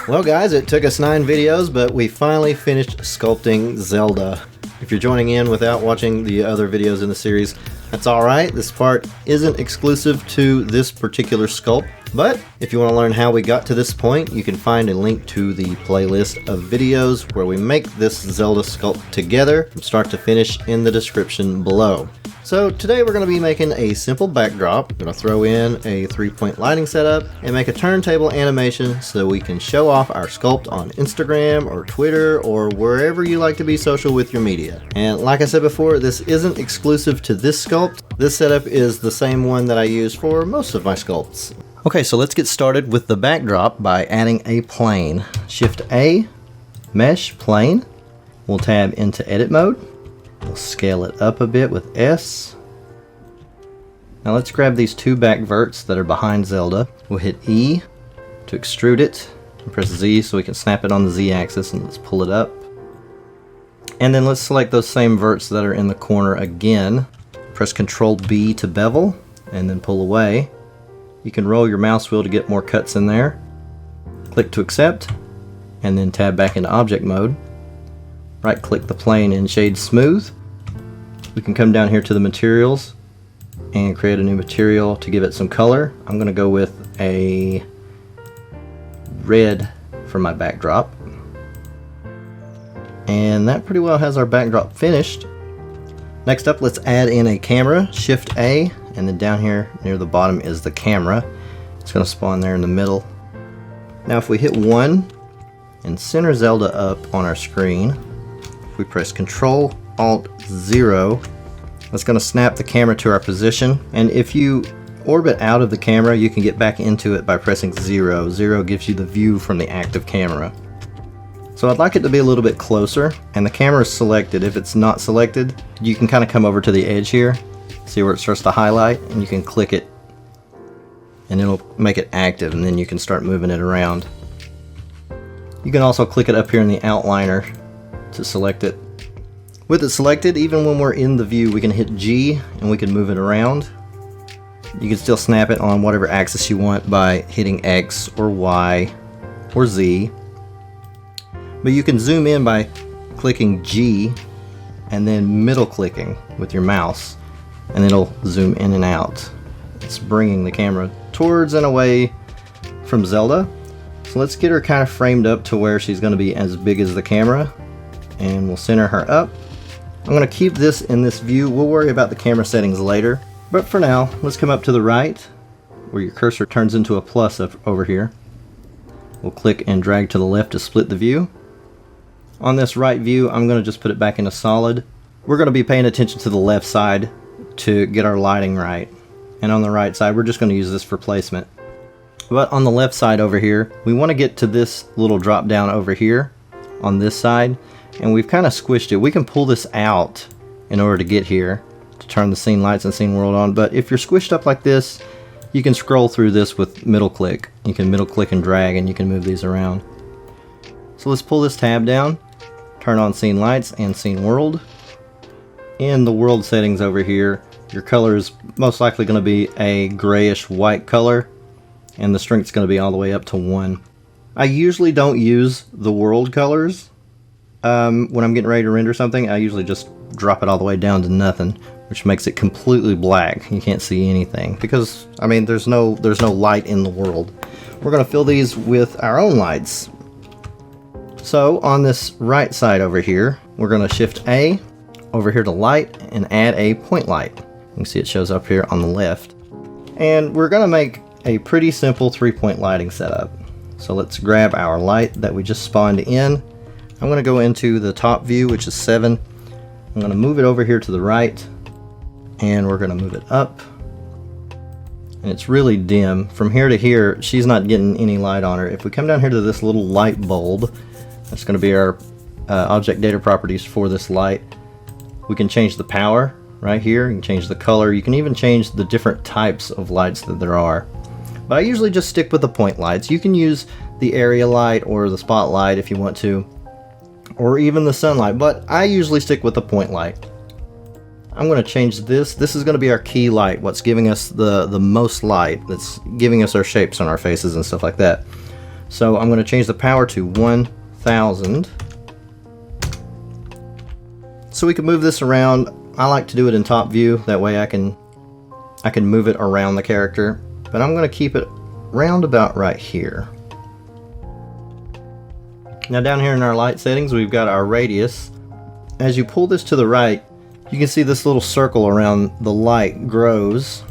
Well guys, it took us 9 videos, but we finally finished sculpting Zelda. If you're joining in without watching the other videos in the series, that's alright. This part isn't exclusive to this particular sculpt, but if you want to learn how we got to this point, you can find a link to the playlist of videos where we make this Zelda sculpt together from start to finish in the description below. So today we're going to be making a simple backdrop. I'm going to throw in a 3-point lighting setup and make a turntable animation so we can show off our sculpt on Instagram or Twitter or wherever you like to be social with your media. And like I said before, this isn't exclusive to this sculpt. This setup is the same one that I use for most of my sculpts. Okay, so let's get started with the backdrop by adding a plane. Shift A, Mesh, Plane. We'll tab into Edit Mode. We'll scale it up a bit with S. Now let's grab these 2 back verts that are behind Zelda. We'll hit E to extrude it, and press Z so we can snap it on the Z axis, and let's pull it up. And then let's select those same verts that are in the corner again. Press Ctrl B to bevel, and then pull away. You can roll your mouse wheel to get more cuts in there. Click to accept, and then tab back into object mode. Right click the plane and shade smooth. We can come down here to the materials and create a new material to give it some color. I'm going to go with a red for my backdrop. And that pretty well has our backdrop finished. Next up, let's add in a camera. Shift A, and then down here near the bottom is the camera. It's going to spawn there in the middle. Now if we hit 1 and center Zelda up on our screen, if we press Ctrl Alt 0, that's going to snap the camera to our position. And if you orbit out of the camera, you can get back into it by pressing 0. 0 gives you the view from the active camera. So I'd like it to be a little bit closer, and the camera is selected. If it's not selected, you can kind of come over to the edge here, see where it starts to highlight, and you can click it and it'll make it active, and then you can start moving it around. You can also click it up here in the outliner to select it. With it selected, even when we're in the view, we can hit G and we can move it around. You can still snap it on whatever axis you want by hitting X or Y or Z. But you can zoom in by clicking G and then middle clicking with your mouse, and it'll zoom in and out. It's bringing the camera towards and away from Zelda. So let's get her kind of framed up to where she's going to be as big as the camera, and we'll center her up. I'm going to keep this in this view. We'll worry about the camera settings later, but for now let's come up to the right where your cursor turns into a plus up over here. We'll click and drag to the left to split the view. On this right view, I'm going to just put it back into solid. We're going to be paying attention to the left side to get our lighting right, and on the right side we're just going to use this for placement. But on the left side over here, we want to get to this little drop down over here on this side, and we've kind of squished it. We can pull this out in order to get here to turn the scene lights and scene world on, but if you're squished up like this, you can scroll through this with middle click. You can middle click and drag, and you can move these around. So let's pull this tab down, turn on scene lights and scene world. In the world settings over here, your color is most likely going to be a grayish white color, and the strength is going to be all the way up to 1. I usually don't use the world colors when I'm getting ready to render something. I usually just drop it all the way down to nothing, which makes it completely black. You can't see anything because, I mean, there's no light in the world. We're going to fill these with our own lights. So on this right side over here, we're going to shift A over here to light and add a point light. You can see it shows up here on the left. And we're going to make a pretty simple 3-point lighting setup. So let's grab our light that we just spawned in. I'm going to go into the top view, which is 7. I'm going to move it over here to the right, and we're going to move it up. And it's really dim. From here to here, she's not getting any light on her. If we come down here to this little light bulb, that's going to be our object data properties for this light. We can change the power right here. You can change the color. You can even change the different types of lights that there are. But I usually just stick with the point lights. You can use the area light or the spotlight if you want to, or even the sunlight, but I usually stick with the point light. I'm going to change this. This is going to be our key light, what's giving us the most light, that's giving us our shapes on our faces and stuff like that. So I'm going to change the power to 1000. So we can move this around. I like to do it in top view, that way I can move it around the character, but I'm going to keep it round about right here. Now down here in our light settings, we've got our radius. As you pull this to the right, you can see this little circle around the light grows.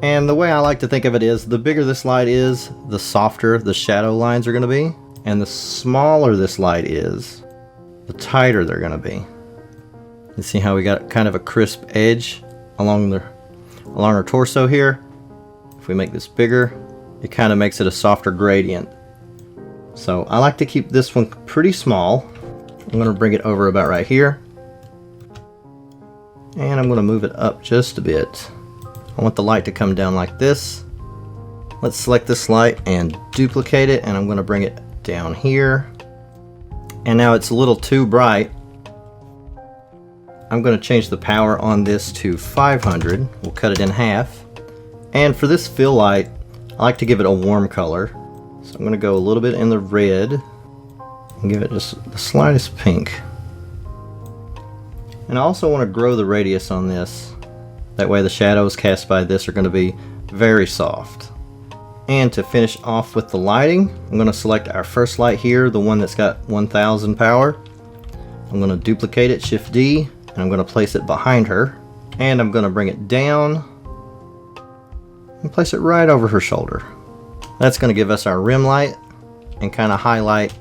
And the way I like to think of it is, the bigger this light is, the softer the shadow lines are going to be. And the smaller this light is, the tighter they're going to be. You see how we got kind of a crisp edge along our torso here? If we make this bigger, it kind of makes it a softer gradient. So I like to keep this one pretty small. I'm going to bring it over about right here. And I'm going to move it up just a bit. I want the light to come down like this. Let's select this light and duplicate it, and I'm going to bring it down here. And now it's a little too bright. I'm going to change the power on this to 500. We'll cut it in half. And for this fill light, I like to give it a warm color. So I'm going to go a little bit in the red and give it just the slightest pink. And I also want to grow the radius on this. That way the shadows cast by this are going to be very soft. And to finish off with the lighting, I'm going to select our first light here, the one that's got 1000 power. I'm going to duplicate it, Shift D, and I'm going to place it behind her. And I'm going to bring it down and place it right over her shoulder. That's going to give us our rim light and kind of highlight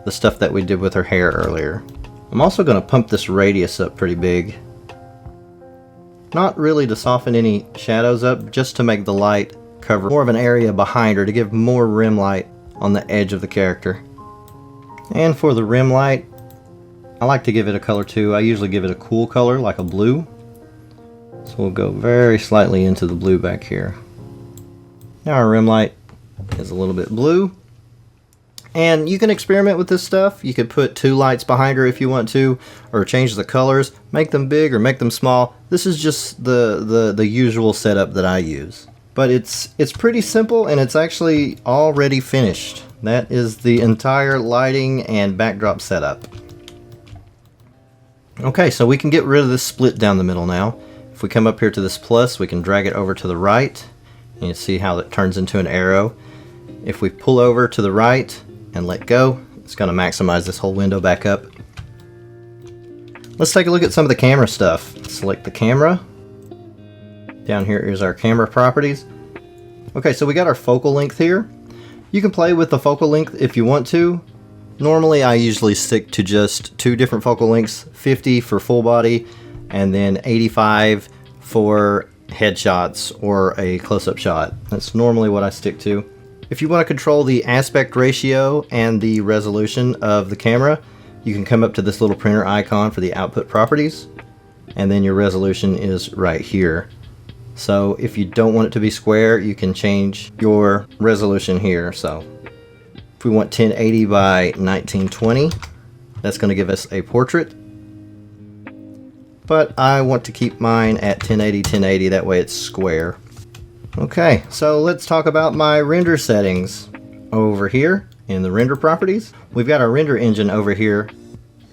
the stuff that we did with her hair earlier. I'm also going to pump this radius up pretty big. Not really to soften any shadows up, just to make the light cover more of an area behind her, to give more rim light on the edge of the character. And for the rim light, I like to give it a color too. I usually give it a cool color, like a blue. So we'll go very slightly into the blue back here. Now our rim light is a little bit blue. And you can experiment with this stuff. You could put 2 lights behind her if you want to, or change the colors, make them big or make them small. This is just the usual setup that I use. But it's pretty simple, and it's actually already finished. That is the entire lighting and backdrop setup. Okay, so we can get rid of this split down the middle now. If we come up here to this plus, we can drag it over to the right, and you see how it turns into an arrow. If we pull over to the right and let go, it's going to maximize this whole window back up. Let's take a look at some of the camera stuff. Select the camera. Down here is our camera properties. Okay, so we got our focal length here. You can play with the focal length if you want to. Normally I usually stick to just 2 different focal lengths, 50 for full body and then 85 for headshots or a close-up shot. That's normally what I stick to. If you want to control the aspect ratio and the resolution of the camera, you can come up to this little printer icon for the output properties, and then your resolution is right here. So if you don't want it to be square, you can change your resolution here. So if we want 1080 by 1920, that's going to give us a portrait. But I want to keep mine at 1080, that way it's square. Okay, so let's talk about my render settings. Over here in the render properties, we've got our render engine over here.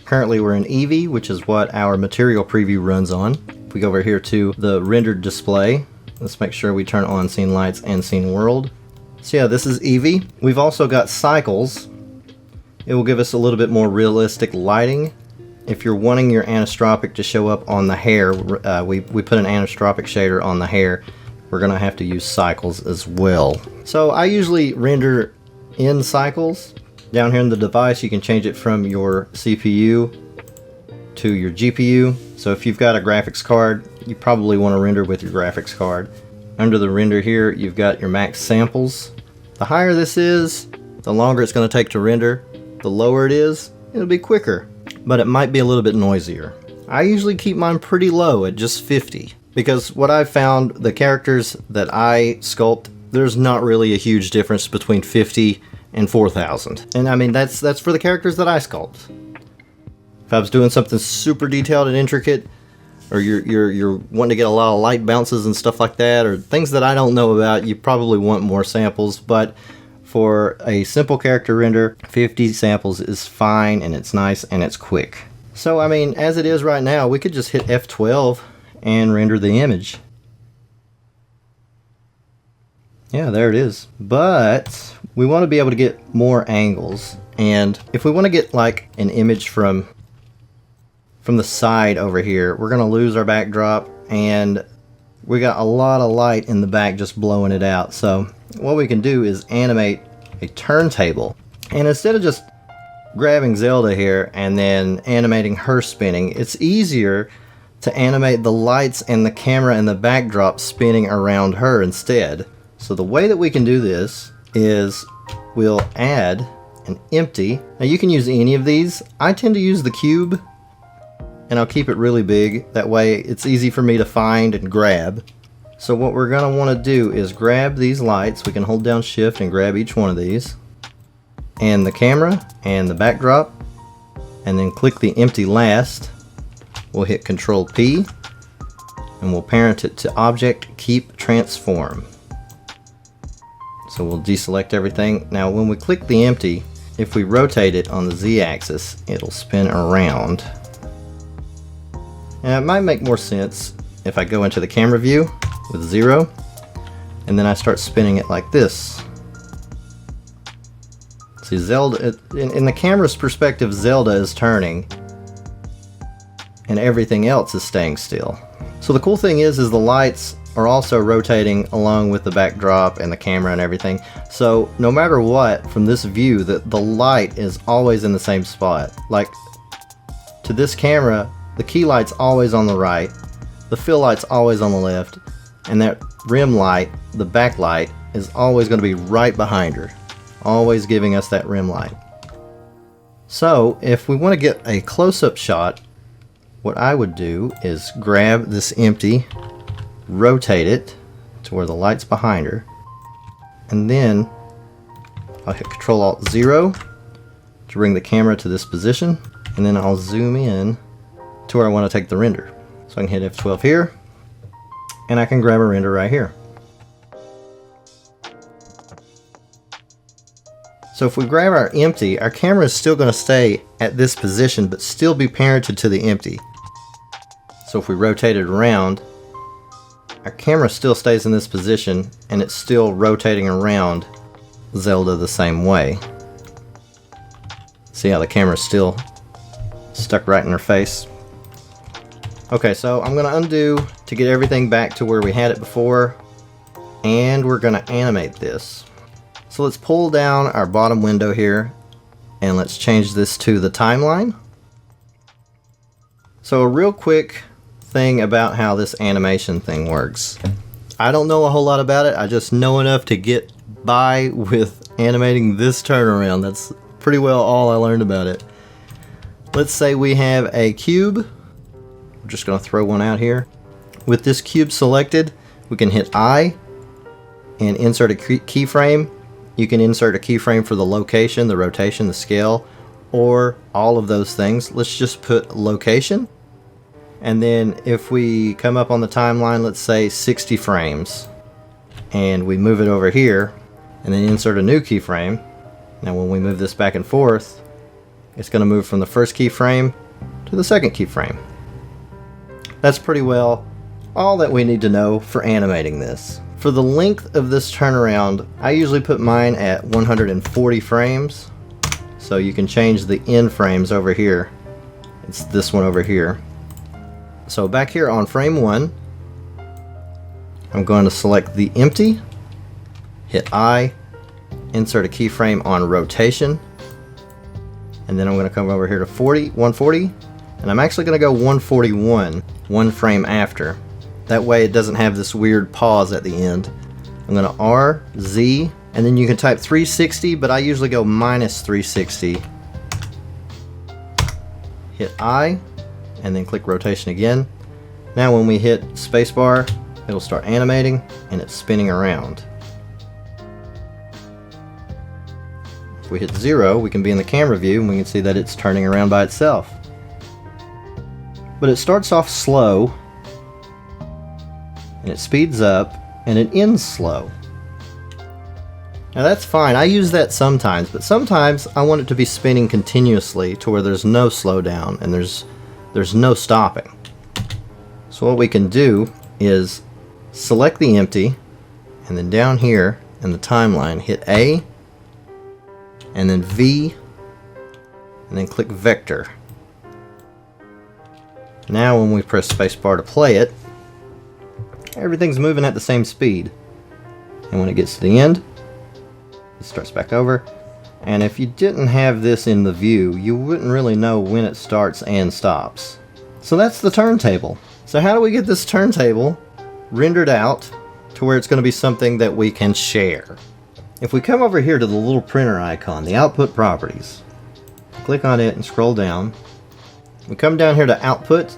Currently we're in Eevee, which is what our material preview runs on. If we go over here to the rendered display, let's make sure we turn on scene lights and scene world. So yeah, this is Eevee. We've also got cycles. It will give us a little bit more realistic lighting. If you're wanting your anisotropic to show up on the hair, we put an anisotropic shader on the hair. We're going to have to use cycles as well. So I usually render in cycles. Down here in the device, you can change it from your CPU to your GPU. So if you've got a graphics card, you probably want to render with your graphics card. Under the render here, you've got your max samples. The higher this is, the longer it's going to take to render. The lower it is, it'll be quicker, but it might be a little bit noisier. I usually keep mine pretty low at just 50. Because what I've found, the characters that I sculpt, there's not really a huge difference between 50 and 4000. And I mean, that's for the characters that I sculpt. If I was doing something super detailed and intricate, or you're wanting to get a lot of light bounces and stuff like that, or things that I don't know about, you probably want more samples. But For a simple character render, 50 samples is fine, and it's nice and it's quick. So I mean, as it is right now, we could just hit F12 and render the image. Yeah, there it is. But we want to be able to get more angles, and if we want to get like an image from the side over here, we're going to lose our backdrop, and we got a lot of light in the back just blowing it out. So what we can do is animate a turntable, and instead of just grabbing Zelda here and then animating her spinning, it's easier to animate the lights and the camera and the backdrop spinning around her instead. So the way that we can do this is we'll add an empty. Now you can use any of these. I tend to use the cube, and I'll keep it really big. That way it's easy for me to find and grab. So what we're going to want to do is grab these lights. We can hold down shift and grab each one of these, and the camera and the backdrop, and then click the empty last. We'll hit Control P, and we'll parent it to Object Keep Transform. So we'll deselect everything. Now when we click the empty, if we rotate it on the Z-axis, it'll spin around. And it might make more sense if I go into the camera view with 0, and then I start spinning it like this. See, Zelda, in the camera's perspective, Zelda is turning, and everything else is staying still. So the cool thing is the lights are also rotating along with the backdrop and the camera and everything. So no matter what, from this view, the light is always in the same spot. Like, to this camera, the key light's always on the right, the fill light's always on the left, and that rim light, the backlight, is always going to be right behind her, always giving us that rim light. So if we want to get a close-up shot, what I would do is grab this empty, rotate it to where the light's behind her, and then I'll hit Control-Alt-0 to bring the camera to this position, and then I'll zoom in to where I want to take the render. So I can hit F12 here, and I can grab a render right here. So if we grab our empty, our camera is still going to stay at this position but still be parented to the empty. So if we rotate it around, our camera still stays in this position and it's still rotating around Zelda the same way. See how the camera's still stuck right in her face? Okay, so I'm going to undo to get everything back to where we had it before, and we're going to animate this. So let's pull down our bottom window here, and let's change this to the timeline. So a real quick thing about how this animation thing works. I don't know a whole lot about it, I just know enough to get by with animating this turnaround. That's pretty well all I learned about it. Let's say we have a cube. We're just going to throw one out here. With this cube selected, we can hit I and insert a keyframe. You can insert a keyframe for the location, the rotation, the scale, or all of those things. Let's just put location. And then if we come up on the timeline, let's say 60 frames, and we move it over here, and then insert a new keyframe. Now when we move this back and forth, it's going to move from the first keyframe to the second keyframe. That's pretty well all that we need to know for animating this. For the length of this turnaround, I usually put mine at 140 frames. So you can change the end frames over here. It's this one over here. So back here on frame 1, I'm going to select the empty, hit I, insert a keyframe on rotation, and then I'm going to come over here to 140, and I'm actually going to go 141, one frame after. That way it doesn't have this weird pause at the end. I'm going to R, Z, and then you can type 360, but I usually go -360. Hit I, and then click rotation again. Now when we hit spacebar, it'll start animating, and it's spinning around. If we hit 0, we can be in the camera view, and we can see that it's turning around by itself. But it starts off slow, and it speeds up, and it ends slow. Now that's fine, I use that sometimes, but sometimes I want it to be spinning continuously to where there's no slowdown and there's no stopping. So what we can do is select the empty, and then down here in the timeline hit A, and then V, and then click vector. Now when we press spacebar to play it, everything's moving at the same speed. And when it gets to the end, it starts back over. And if you didn't have this in the view, you wouldn't really know when it starts and stops. So that's the turntable. So how do we get this turntable rendered out to where it's going to be something that we can share? If we come over here to the little printer icon, the output properties, click on it and scroll down. We come down here to output,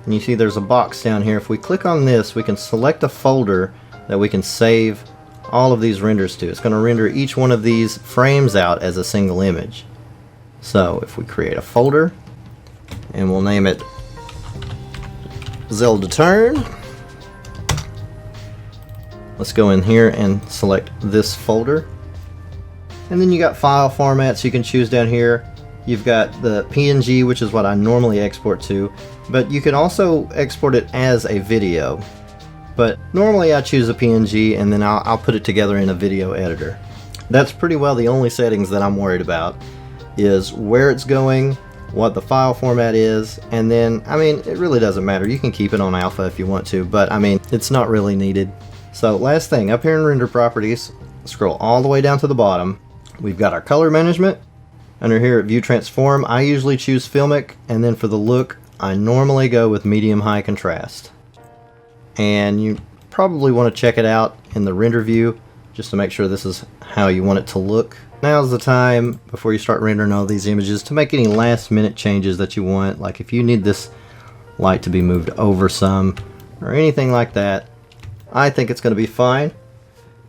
and you see there's a box down here. If we click on this, we can select a folder that we can save all of these renders to. It's going to render each one of these frames out as a single image. So if we create a folder, and we'll name it Zelda Turn. Let's go in here and select this folder. And then you got file formats you can choose down here. You've got the PNG, which is what I normally export to, but you can also export it as a video. But normally I choose a PNG and then I'll put it together in a video editor. That's pretty well the only settings that I'm worried about, is where it's going, what the file format is, and then, I mean, it really doesn't matter. You can keep it on alpha if you want to, but I mean, it's not really needed. So last thing, up here in render properties, scroll all the way down to the bottom. We've got our color management. Under here at view transform, I usually choose filmic, and then for the look, I normally go with medium high contrast. And you probably want to check it out in the render view just to make sure this is how you want it to look. Now's the time before you start rendering all these images to make any last minute changes that you want, like if you need this light to be moved over some or anything like that. I think it's going to be fine.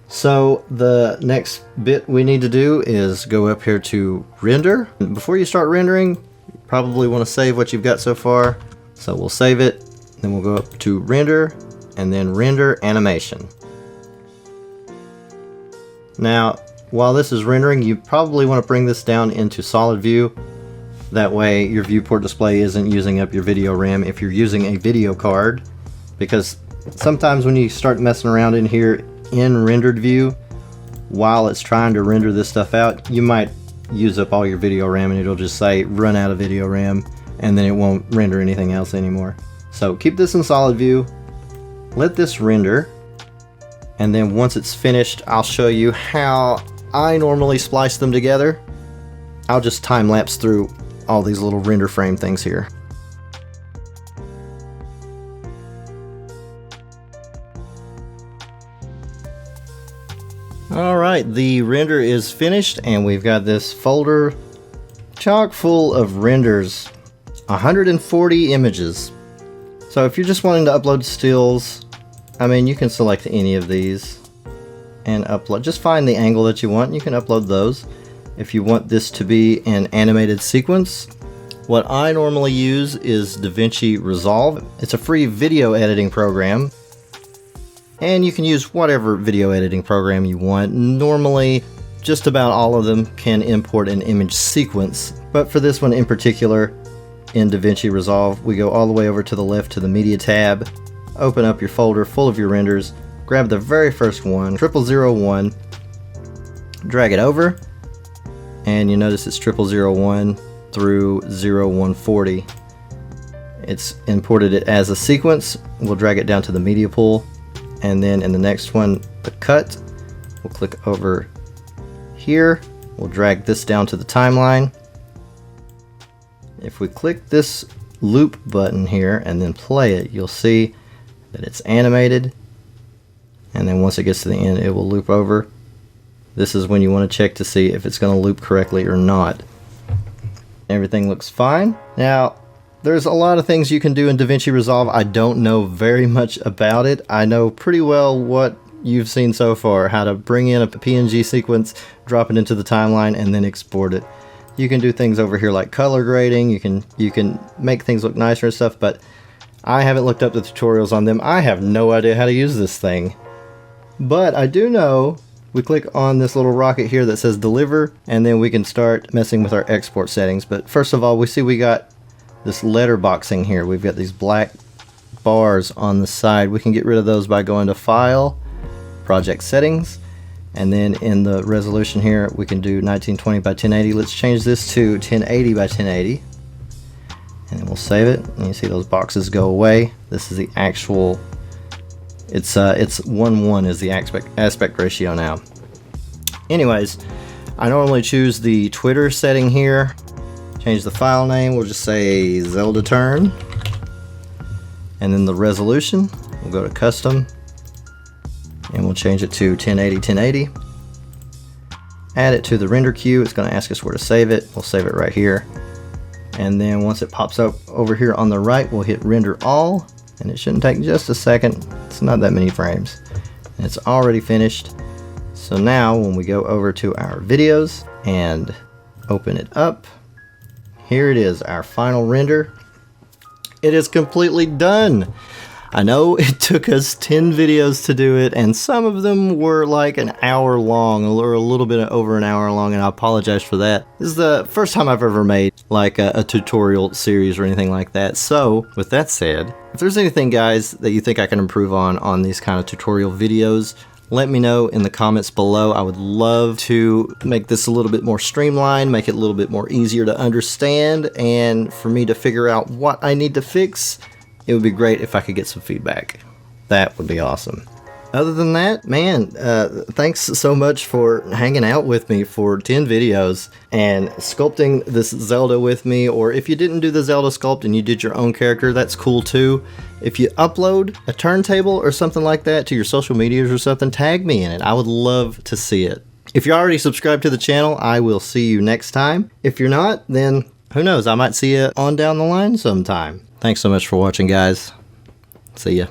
So the next bit we need to do is go up here to render. Before you start rendering, you probably want to save what you've got so far. So we'll save it, then we'll go up to render, and then render animation. Now, while this is rendering, you probably want to bring this down into solid view. That way your viewport display isn't using up your video RAM if you're using a video card, because sometimes when you start messing around in here in rendered view, while it's trying to render this stuff out, you might use up all your video RAM and it'll just say run out of video RAM, and then it won't render anything else anymore. So keep this in solid view, let this render, and then once it's finished, I'll show you how I normally splice them together. I'll just time lapse through all these little render frame things here. Alright, the render is finished and we've got this folder chock full of renders, 140 images. So if you're just wanting to upload stills, I mean, you can select any of these and upload. Just find the angle that you want, you can upload those. If you want this to be an animated sequence, what I normally use is Davinci Resolve. It's a free video editing program, and you can use whatever video editing program you want. Normally, just about all of them can import an image sequence, but for this one in particular, in Davinci Resolve, we go all the way over to the left to the Media tab, open up your folder full of your renders, grab the very first one, 0001, drag it over, and you notice it's 0001 through 0140. It's imported it as a sequence. We'll drag it down to the media pool, and then in the next one, the cut, we'll click over here, we'll drag this down to the timeline. If we click this loop button here and then play it, you'll see that it's animated, and then once it gets to the end, it will loop over. This is when you want to check to see if it's going to loop correctly or not. Everything looks fine. Now, there's a lot of things you can do in Davinci Resolve. I don't know very much about it. I know pretty well what you've seen so far, how to bring in a PNG sequence, drop it into the timeline, and then export it. You can do things over here like color grading, you can make things look nicer and stuff, but I haven't looked up the tutorials on them. I have no idea how to use this thing. But I do know We click on this little rocket here that says deliver, and then we can start messing with our export settings. But first of all, we see we got this letterboxing here. We've got these black bars on the side. We can get rid of those by going to File, Project Settings, and then in the resolution here we can do 1920 by 1080. Let's change this to 1080 by 1080, and then we'll save it. And you see those boxes go away. This is the actual, it's 1:1 is the aspect ratio now. Anyways, I normally choose the Twitter setting here. Change the file name, we'll just say Zelda Turn. And then the resolution, we'll go to custom and we'll change it to 1080. Add it to the render queue. It's going to ask us where to save it. We'll save it right here. And then once it pops up over here on the right, we'll hit render all, and it shouldn't take just a second. It's not that many frames. And it's already finished. So now when we go over to our videos and open it up, here it is, our final render. It is completely done. I know it took us 10 videos to do it, and some of them were like an hour long, or a little bit over an hour long, and I apologize for that. This is the first time I've ever made like a tutorial series or anything like that. So with that said, if there's anything, guys, that you think I can improve on these kind of tutorial videos, let me know in the comments below. I would love to make this a little bit more streamlined, make it a little bit more easier to understand, and for me to figure out what I need to fix. It would be great if I could get some feedback. That would be awesome. Other than that, man, thanks so much for hanging out with me for 10 videos and sculpting this Zelda with me. Or if you didn't do the Zelda sculpt and you did your own character, that's cool too. If you upload a turntable or something like that to your social medias or something, tag me in it. I would love to see it. If you're already subscribed to the channel, I will see you next time. If you're not, then who knows? I might see you on down the line sometime. Thanks so much for watching, guys. See ya.